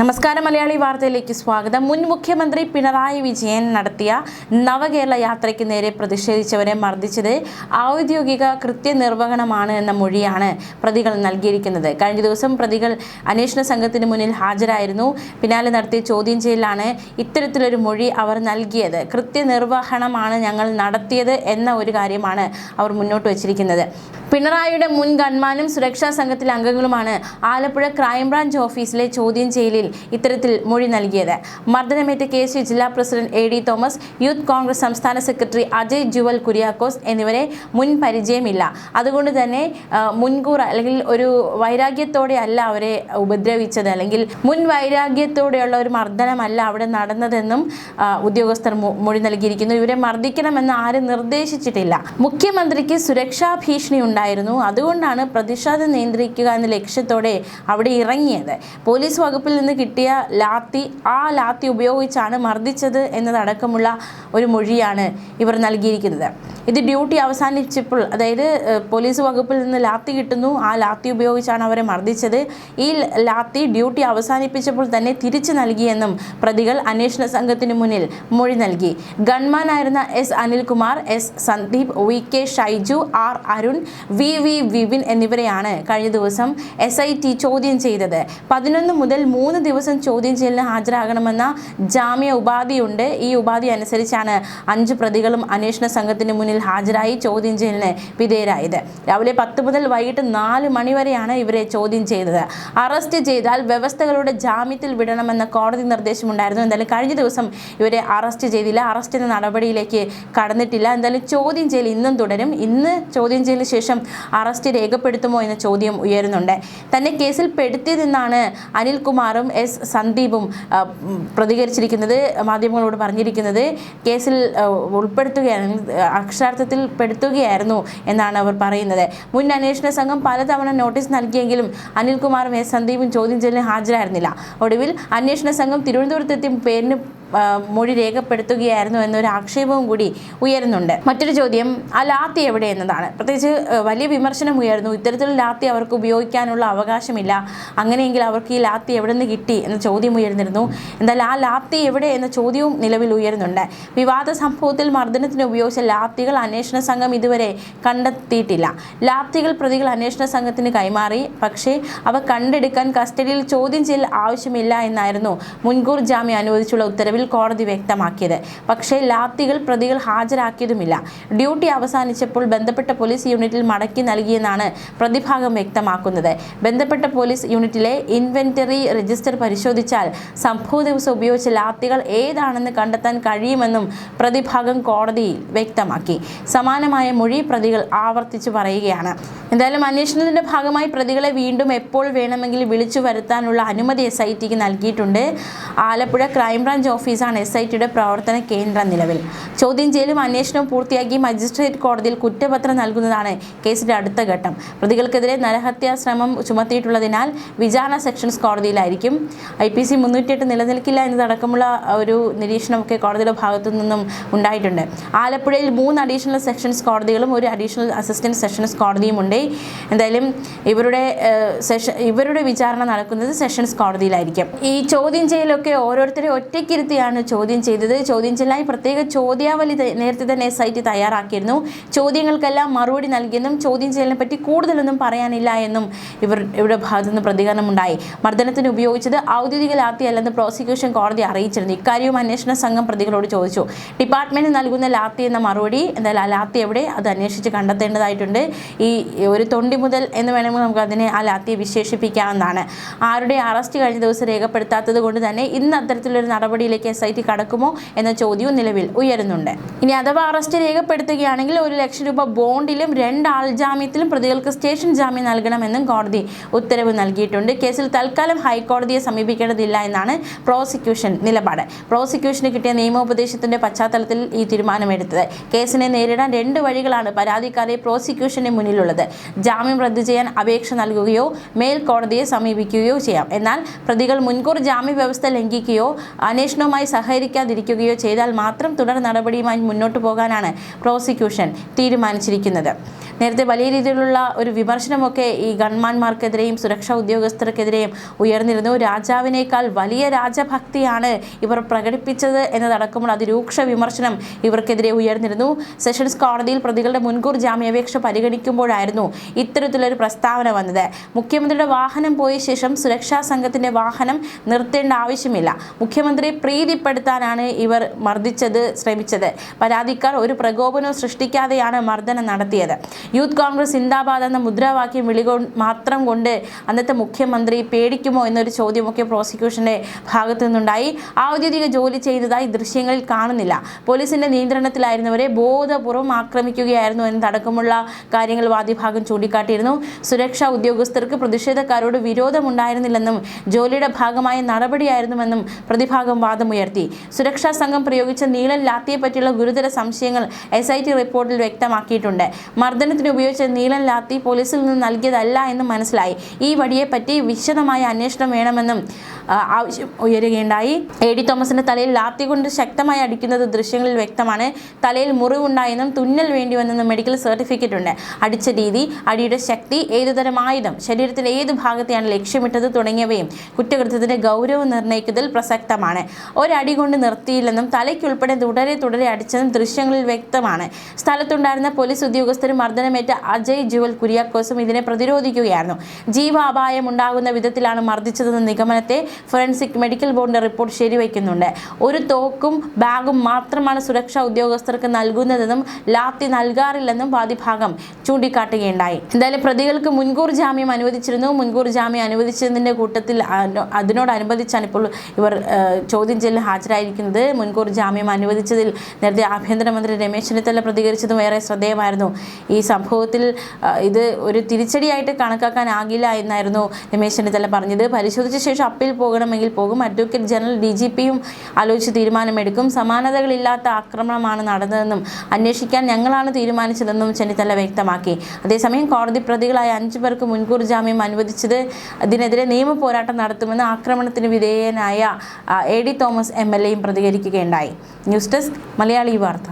നമസ്കാരം. മലയാളി വാർത്തയിലേക്ക് സ്വാഗതം. മുൻ മുഖ്യമന്ത്രി പിണറായി വിജയൻ നടത്തിയ നവകേരള യാത്രയ്ക്ക് നേരെ പ്രതിഷേധിച്ചവരെ മർദ്ദിച്ചത് ഔദ്യോഗിക കൃത്യനിർവഹണമാണ് എന്ന മൊഴിയാണ് പ്രതികൾ നൽകിയിരിക്കുന്നത്. കഴിഞ്ഞ ദിവസം പ്രതികൾ അന്വേഷണ സംഘത്തിന് മുന്നിൽ ഹാജരായിരുന്നു. പിന്നാലെ നടത്തിയ ചോദ്യം ചെയ്യലാണ് ഇത്തരത്തിലൊരു മൊഴി അവർ നൽകിയത്. കൃത്യനിർവഹണമാണ് ഞങ്ങൾ നടത്തിയത് എന്ന ഒരു കാര്യമാണ് അവർ മുന്നോട്ട് വച്ചിരിക്കുന്നത്. പിണറായിയുടെ മുൻ ഗൺമാനും സുരക്ഷാ സംഘത്തിലെ അംഗങ്ങളുമാണ് ആലപ്പുഴ ക്രൈംബ്രാഞ്ച് ഓഫീസിലെ ചോദ്യം ചെയ്യലിൽ ഇത്തരത്തിൽ മൊഴി നൽകിയത്. മർദ്ദനമേറ്റ കേസ് ജില്ലാ president AD Thomas, youth Congress സംസ്ഥാന സെക്രട്ടറി അജയ് ജുവൽ കുര്യാക്കോസ് എന്നിവരെ മുൻ പരിചയമില്ല. അതുകൊണ്ട് തന്നെ മുൻകൂർ അല്ലെങ്കിൽ ഒരു വൈരാഗ്യത്തോടെ അല്ല അവരെ ഉപദ്രവിച്ചത്, അല്ലെങ്കിൽ മുൻ വൈരാഗ്യത്തോടെയുള്ള ഒരു മർദ്ദനമല്ല അവിടെ നടന്നതെന്നും ഉദ്യോഗസ്ഥർ മൊഴി നൽകിയിരിക്കുന്നു. ഇവരെ മർദ്ദിക്കണമെന്ന് ആരും നിർദ്ദേശിച്ചിട്ടില്ല. മുഖ്യമന്ത്രിക്ക് സുരക്ഷാ ഭീഷണി ഉണ്ടായിരുന്നു. അതുകൊണ്ടാണ് പ്രതിഷേധം നിയന്ത്രിക്കുക എന്ന ലക്ഷ്യത്തോടെ അവിടെ ഇറങ്ങിയത്. പോലീസ് വകുപ്പിൽ നിന്ന് കിട്ടിയ ലാത്തി ഉപയോഗിച്ചാണ് മർദ്ദിച്ചത് എന്നതടക്കമുള്ള ഒരു മൊഴിയാണ് ഇവർ നൽകിയിരിക്കുന്നത്. ഇത് ഡ്യൂട്ടി അവസാനിച്ചപ്പോൾ, അതായത് പോലീസ് വകുപ്പിൽ നിന്ന് ലാത്തി കിട്ടുന്നു, ആ ലാത്തി ഉപയോഗിച്ചാണ് അവരെ മർദ്ദിച്ചത്. ഈ ലാത്തി ഡ്യൂട്ടി അവസാനിപ്പിച്ചപ്പോൾ തന്നെ തിരിച്ചു നൽകിയെന്നും പ്രതികൾ അന്വേഷണ സംഘത്തിന് മുന്നിൽ മൊഴി നൽകി. ഗൺമാനായിരുന്ന S Anilkumar, S Sandeep, VK Shaiju, R Arun, VV Vipin എന്നിവരെയാണ് കഴിഞ്ഞ ദിവസം SIT ചോദ്യം ചെയ്തത്. 11 മുതൽ 3 ദിവസം ചോദ്യം ചെയ്യലിന് ഹാജരാകണമെന്ന ജാമ്യ ഉപാധിയുണ്ട്. ഈ ഉപാധി അനുസരിച്ചാണ് 5 പ്രതികളും അന്വേഷണ സംഘത്തിന് മുന്നിൽ ഹാജരായി ചോദ്യം ചെയ്യലിന് വിധേയരായത്. രാവിലെ 10 മുതൽ വൈകിട്ട് 4 മണി വരെയാണ് ഇവരെ ചോദ്യം ചെയ്തത്. അറസ്റ്റ് ചെയ്താൽ വ്യവസ്ഥകളുടെ ജാമ്യത്തിൽ വിടണമെന്ന കോടതി നിർദ്ദേശമുണ്ടായിരുന്നു. എന്തായാലും കഴിഞ്ഞ ദിവസം ഇവരെ അറസ്റ്റ് ചെയ്തില്ല. അറസ്റ്റ് എന്ന നടപടിയിലേക്ക് കടന്നിട്ടില്ല. എന്തായാലും ചോദ്യം ചെയ്യൽ ഇന്നും തുടരും. ഇന്ന് ചോദ്യം ചെയ്യലിന് ശേഷം അറസ്റ്റ് രേഖപ്പെടുത്തുമോ എന്ന ചോദ്യം ഉയരുന്നുണ്ട്. തന്നെ കേസിൽ പെടുത്തിയതെന്നാണ് അനിൽകുമാറും S സന്ദീപും പ്രതികരിച്ചിരിക്കുന്നത്. മാധ്യമങ്ങളോട് പറഞ്ഞിരിക്കുന്നത് കേസിൽ ഉൾപ്പെടുത്തുകയാണ്, അക്ഷരാർത്ഥത്തിൽ പെടുത്തുകയായിരുന്നു എന്നാണ് അവർ പറയുന്നത്. മുൻ അന്വേഷണ സംഘം പലതവണ നോട്ടീസ് നൽകിയെങ്കിലും അനിൽകുമാറും S സന്ദീപും ചോദ്യം ചെയ്യലിന് ഹാജരായിരുന്നില്ല. ഒടുവിൽ അന്വേഷണ സംഘം തിരുവനന്തപുരത്തെത്തി പേരിന് മൊഴി രേഖപ്പെടുത്തുകയായിരുന്നു എന്നൊരു ആക്ഷേപവും കൂടി ഉയരുന്നുണ്ട്. മറ്റൊരു ചോദ്യം ആ ലാത്തി എവിടെ എന്നതാണ്. പ്രത്യേകിച്ച് വലിയ വിമർശനം ഉയർന്നു. ഇത്തരത്തിലുള്ള ലാത്തി അവർക്ക് ഉപയോഗിക്കാനുള്ള അവകാശമില്ല, അങ്ങനെയെങ്കിൽ അവർക്ക് ഈ ലാത്തി എവിടെ നിന്ന് കിട്ടി എന്ന ചോദ്യം ഉയർന്നിരുന്നു. എന്തായാലും ആ ലാത്തി എവിടെ എന്ന ചോദ്യവും നിലവിൽ ഉയരുന്നുണ്ട്. വിവാദ സംഭവത്തിൽ മർദ്ദനത്തിന് ഉപയോഗിച്ച ലാത്തികൾ അന്വേഷണ സംഘം ഇതുവരെ കണ്ടെത്തിയിട്ടില്ല. ലാത്തികൾ പ്രതികൾ അന്വേഷണ സംഘത്തിന് കൈമാറി. പക്ഷേ അവ കണ്ടെടുക്കാൻ കസ്റ്റഡിയിൽ ചോദ്യം ചെയ്യൽ ആവശ്യമില്ല എന്നായിരുന്നു മുൻകൂർ ജാമ്യം അനുവദിച്ചുള്ള ഉത്തരവിൽ കോടതി വ്യക്തമാക്കിയത്. പക്ഷേ ലാത്തികൾ പ്രതികൾ ഹാജരാക്കിയതുമില്ല. ഡ്യൂട്ടി അവസാനിച്ചപ്പോൾ ബന്ധപ്പെട്ട പോലീസ് യൂണിറ്റിൽ മടക്കി നൽകിയെന്നാണ് പ്രതിഭാഗം വ്യക്തമാക്കുന്നത്. ബന്ധപ്പെട്ട പോലീസ് യൂണിറ്റിലെ ഇൻവെന്ററി രജിസ്റ്റർ പരിശോധിച്ചാൽ സംഭവ ദിവസം ഉപയോഗിച്ച ലാത്തികൾ ഏതാണെന്ന് കണ്ടെത്താൻ കഴിയുമെന്നും പ്രതിഭാഗം കോടതിയിൽ വ്യക്തമാക്കി. സമാനമായ മൊഴി പ്രതികൾ ആവർത്തിച്ചു പറയുകയാണ്. എന്തായാലും അന്വേഷണത്തിന്റെ ഭാഗമായി പ്രതികളെ വീണ്ടും എപ്പോൾ വേണമെങ്കിലും വിളിച്ചു വരുത്താനുള്ള അനുമതി SITക്ക് നൽകിയിട്ടുണ്ട്. ആലപ്പുഴ ക്രൈംബ്രാഞ്ച് ഓഫീസാണ് SITയുടെ പ്രവർത്തന കേന്ദ്രം. നിലവിൽ ചോദ്യം ചെയ്യലും അന്വേഷണവും പൂർത്തിയാക്കി മജിസ്ട്രേറ്റ് കോടതിയിൽ കുറ്റപത്രം നൽകുന്നതാണ് കേസിന്റെ അടുത്ത ഘട്ടം. പ്രതികൾക്കെതിരെ നരഹത്യാ ശ്രമം ചുമത്തിയിട്ടുള്ളതിനാൽ വിചാരണ സെഷൻസ് കോടതിയിലായിരിക്കും. IPC 308 നിലനിൽക്കില്ല എന്നതടക്കമുള്ള ഒരു നിരീക്ഷണമൊക്കെ കോടതിയുടെ ഭാഗത്തു നിന്നും ഉണ്ടായിട്ടുണ്ട്. ആലപ്പുഴയിൽ 3 അഡീഷണൽ സെഷൻസ് കോടതികളും 1 അഡീഷണൽ അസിസ്റ്റന്റ് സെഷൻസ് കോടതിയും ഉണ്ട്. എന്തായാലും ഇവരുടെ വിചാരണ നടക്കുന്നത് സെഷൻസ് കോടതിയിലായിരിക്കും. ഈ ചോദ്യം ചെയ്യലൊക്കെ ഓരോരുത്തരെ ഒറ്റയ്ക്കിരുത്തിയാണ് ചോദ്യം ചെയ്തത്. ചോദ്യം ചെയ്യലായി പ്രത്യേക ചോദ്യാവലി നേരത്തെ തന്നെ SIT തയ്യാറാക്കിയിരുന്നു. ചോദ്യങ്ങൾക്കെല്ലാം മറുപടി നൽകിയെന്നും ചോദ്യം ചെയ്യലിനെ പറ്റി കൂടുതലൊന്നും പറയാനില്ല എന്നും ഇവരുടെ ഭാഗത്തുനിന്ന് പ്രതികരണമുണ്ടായി. മർദ്ദനത്തിന് ഉപയോഗിച്ചത് ഔദ്യോഗിക ലാത്തി അല്ലെന്ന് പ്രോസിക്യൂഷൻ കോടതി അറിയിച്ചിരുന്നു. ഇക്കാര്യവും അന്വേഷണ സംഘം പ്രതികളോട് ചോദിച്ചു. ഡിപ്പാർട്ട്മെന്റ് നൽകുന്ന ലാത്തി എന്ന മറുപടി, എന്തായാലും ആ ലാത്തി എവിടെ, അത് അന്വേഷിച്ച് കണ്ടെത്തേണ്ടതായിട്ടുണ്ട്. ഈ ഒരു തൊണ്ടി മുതൽ എന്ന് വേണമെങ്കിൽ നമുക്ക് അതിനെ ആ ലാത്തിയെ വിശേഷിപ്പിക്കാവുന്നതാണ്. ആരുടെ അറസ്റ്റ് കഴിഞ്ഞ ദിവസം രേഖപ്പെടുത്താത്തത് കൊണ്ട് തന്നെ ഇന്ന് അത്തരത്തിലൊരു നടപടിയിലേക്ക് SIT കടക്കുമോ എന്ന ചോദ്യവും നിലവിൽ ഉയരുന്നുണ്ട്. ഇനി അഥവാ അറസ്റ്റ് രേഖപ്പെടുത്തുകയാണെങ്കിൽ 1 ലക്ഷം രൂപ ബോണ്ടിലും 2 ആൾ ജാമ്യത്തിലും പ്രതികൾക്ക് സ്റ്റേഷൻ ജാമ്യം നൽകണമെന്നും കോടതി ഉത്തരവ് നൽകിയിട്ടുണ്ട്. കേസിൽ തൽക്കാലം ഹൈക്കോടതിയെ സമീപിക്കേണ്ടതില്ല എന്നാണ് പ്രോസിക്യൂഷൻ നിലപാട്. പ്രോസിക്യൂഷന് കിട്ടിയ നിയമോപദേശത്തിന്റെ പശ്ചാത്തലത്തിൽ ഈ തീരുമാനമെടുത്തത്. കേസിനെ നേരിടാൻ 2 വഴികളാണ് പരാതിക്കാരെ പ്രോസിക്യൂഷന് മുന്നിലുള്ളത്. ജാമ്യം റദ്ദു ചെയ്യാൻ അപേക്ഷ നൽകുകയോ മേൽക്കോടതിയെ സമീപിക്കുകയോ ചെയ്യാം. എന്നാൽ പ്രതികൾ മുൻകൂർ ജാമ്യ വ്യവസ്ഥ ലംഘിക്കുകയോ അന്വേഷണവും കേസുമായി സഹകരിക്കാതിരിക്കുകയോ ചെയ്താൽ മാത്രം തുടർ നടപടിയുമായി മുന്നോട്ട് പോകാനാണ് പ്രോസിക്യൂഷൻ തീരുമാനിച്ചിരിക്കുന്നത്. നേരത്തെ വലിയ രീതിയിലുള്ള ഒരു വിമർശനമൊക്കെ ഈ ഗൺമാന്മാർക്കെതിരെയും സുരക്ഷാ ഉദ്യോഗസ്ഥർക്കെതിരെയും ഉയർന്നിരുന്നു. രാജാവിനേക്കാൾ വലിയ രാജഭക്തിയാണ് ഇവർ പ്രകടിപ്പിച്ചത് എന്നതടക്കമുള്ള അതിരൂക്ഷ വിമർശനം ഇവർക്കെതിരെ ഉയർന്നിരുന്നു. സെഷൻസ് കോടതിയിൽ പ്രതികളുടെ മുൻകൂർ ജാമ്യാപേക്ഷ പരിഗണിക്കുമ്പോഴായിരുന്നു ഇത്തരത്തിലൊരു പ്രസ്താവന വന്നത്. മുഖ്യമന്ത്രിയുടെ വാഹനം പോയ ശേഷം സുരക്ഷാ സംഘത്തിന്റെ വാഹനം നിർത്തേണ്ട ആവശ്യമില്ല. മുഖ്യമന്ത്രി പ്രീതിപ്പെടുത്താനാണ് ഇവർ ശ്രമിച്ചത്. പരാതിക്കാർ ഒരു പ്രകോപനവും സൃഷ്ടിക്കാതെയാണ് മർദ്ദനം നടത്തിയത്. യൂത്ത് കോൺഗ്രസ് സിന്ദാബാദ് എന്ന മുദ്രാവാക്യം മാത്രം കൊണ്ട് അന്നത്തെ മുഖ്യമന്ത്രി പേടിക്കുമോ എന്നൊരു ചോദ്യമൊക്കെ പ്രോസിക്യൂഷന്റെ ഭാഗത്തു നിന്നുണ്ടായി. ഔദ്യോഗിക ജോലി ചെയ്യുന്നതായി ദൃശ്യങ്ങളിൽ കാണുന്നില്ല. പോലീസിന്റെ നിയന്ത്രണത്തിലായിരുന്നവരെ ബോധപൂർവം ആക്രമിക്കുകയായിരുന്നു എന്നതടക്കമുള്ള കാര്യങ്ങൾ വാദിഭാഗം ചൂണ്ടിക്കാട്ടിയിരുന്നു. സുരക്ഷാ ഉദ്യോഗസ്ഥർക്ക് പ്രതിഷേധക്കാരോട് വിരോധമുണ്ടായിരുന്നില്ലെന്നും ജോലിയുടെ ഭാഗമായ നടപടിയായിരുന്നുവെന്നും പ്രതിഭാഗം വാദമുയർത്തി. സുരക്ഷാ സംഘം പ്രയോഗിച്ച നീളൻ ലാത്തിയെ പറ്റിയുള്ള ഗുരുതര സംശയങ്ങൾ SIT റിപ്പോർട്ടിൽ വ്യക്തമാക്കിയിട്ടുണ്ട്. മർദ്ദനത്തിന് ഉപയോഗിച്ച നീളൻ ലാത്തി പോലീസിൽ നിന്ന് നൽകിയതല്ല എന്ന് മനസ്സിലായി. ഈ വടിയെപ്പറ്റി വിശദമായ അന്വേഷണം വേണമെന്നും ആവശ്യം ഉയരുകയുണ്ടായി. AD തോമസിന്റെ തലയിൽ ലാത്തി കൊണ്ട് ശക്തമായി അടിക്കുന്നത് ദൃശ്യങ്ങളിൽ വ്യക്തമാണ്. തലയിൽ മുറിവുണ്ടായെന്നും തുന്നൽ വേണ്ടിവന്നെന്നും മെഡിക്കൽ സർട്ടിഫിക്കറ്റ് ഉണ്ട്. അടിച്ച രീതി, അടിയുടെ ശക്തി, ഏതുതരം ആയുധം, ശരീരത്തിന്റെ ഏത് ഭാഗത്തെയാണ് ലക്ഷ്യമിട്ടത് തുടങ്ങിയവയും കുറ്റകൃത്യത്തിന്റെ ഗൗരവം നിർണ്ണയിക്കുന്നതിൽ പ്രസക്തമാണ്. ഒരടി കൊണ്ട് നിർത്തിയില്ലെന്നും തലയ്ക്കുൾപ്പെടെ തുടരെ അടിച്ചതും ദൃശ്യങ്ങളിൽ വ്യക്തമാണ്. സ്ഥലത്തുണ്ടായിരുന്ന പോലീസ് ഉദ്യോഗസ്ഥരും മർദ്ദനമേറ്റ അജയ് ജുവൽ കുര്യാക്കോസും ഇതിനെ പ്രതിരോധിക്കുകയായിരുന്നു. ജീവാപായം ഉണ്ടാകുന്ന വിധത്തിലാണ് മർദ്ദിച്ചതെന്ന നിഗമനത്തെ ഫോറൻസിക് മെഡിക്കൽ ബോർഡിന്റെ റിപ്പോർട്ട് ശരിവയ്ക്കുന്നുണ്ട്. ഒരു തോക്കും ബാഗും മാത്രമാണ് സുരക്ഷാ ഉദ്യോഗസ്ഥർക്ക് നൽകുന്നതെന്നും ലാത്തി നൽകാറില്ലെന്നും വാദിഭാഗം ചൂണ്ടിക്കാട്ടുകയുണ്ടായി. എന്തായാലും പ്രതികൾക്ക് മുൻകൂർ ജാമ്യം അനുവദിച്ചിരുന്നു. മുൻകൂർ ജാമ്യം അനുവദിച്ചതിന്റെ കൂട്ടത്തിൽ അതിനോടനുബന്ധിച്ചാണ് ഇപ്പോൾ ഇവർ ചോദ്യം ചെയ്യലിൽ ഹാജരായിരിക്കുന്നത്. മുൻകൂർ ജാമ്യം അനുവദിച്ചതിൽ നേരത്തെ ആഭ്യന്തരമന്ത്രി രമേശ് ചെന്നിത്തല പ്രതികരിച്ചതും ഏറെ ശ്രദ്ധേയമായിരുന്നു. ഈ സംഭവത്തിൽ ഇത് ഒരു തിരിച്ചടിയായിട്ട് കണക്കാക്കാനാകില്ല എന്നായിരുന്നു രമേശ് ചെന്നിത്തല പറഞ്ഞത്. പരിശോധിച്ച ശേഷം അപ്പീൽ പോകണമെങ്കിൽ പോകും. അഡ്വക്കേറ്റ് ജനറൽ DGPയും ആലോചിച്ച് തീരുമാനമെടുക്കും. സമാനതകളില്ലാത്ത ആക്രമണമാണ് നടന്നതെന്നും അന്വേഷിക്കാൻ ഞങ്ങളാണ് തീരുമാനിച്ചതെന്നും ചെന്നിത്തല വ്യക്തമാക്കി. അതേസമയം കോടതി പ്രതികളായ 5 പേർക്ക് മുൻകൂർ ജാമ്യം അനുവദിച്ചത് ഇതിനെതിരെ നിയമ പോരാട്ടം നടത്തുമെന്ന് ആക്രമണത്തിന് വിധേയനായ AD തോമസ് MLAയും പ്രതികരിക്കുകയുണ്ടായി. ന്യൂസ് ഡെസ്ക് മലയാളി വാർത്ത.